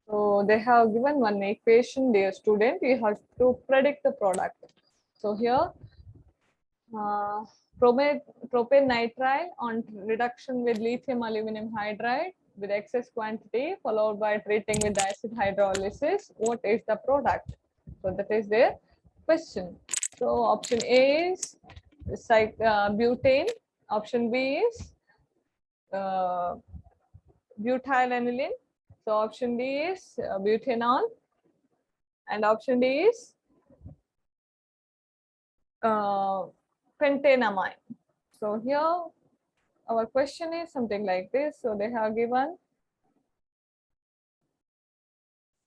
So they have given one equation, dear student. You have to predict the product. So here, uh, propane nitrile on reduction with lithium aluminum hydride with excess quantity followed by treating with acid hydrolysis. What is the product? So that is their question. So option A is butane. Option B is uh, butyl aniline. So option D is butanol, and option D is pentanamine. So here our question is something like this. So they have given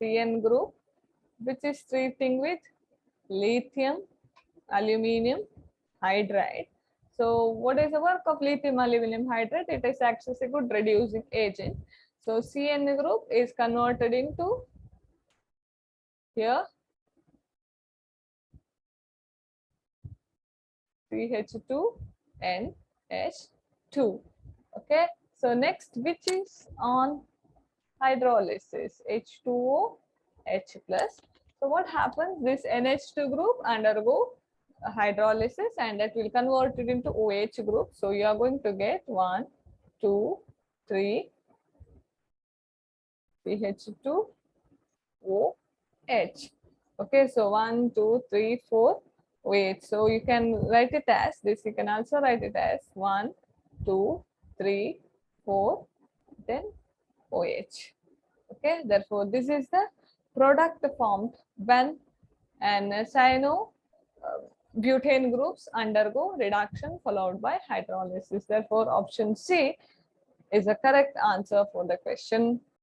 CN group, which is treating with lithium aluminum hydride. So what is the work of lithium aluminum hydride? It is acts as a good reducing agent. So CN group is converted into here CH2NH2. Okay. So next, which is on hydrolysis, H2O H plus. So what happens? This NH2 group undergo hydrolysis and that will convert it into OH group. So you are going to get 1, 2, 3 CH2 OH. Okay, so 1, 2, 3, 4 OH. So you can write it as this. You can also write it as 1, 2, 3, 4, then OH. Okay, therefore this is the product formed when an cyano butane groups undergo reduction followed by hydrolysis. Therefore option C is the correct answer for the question.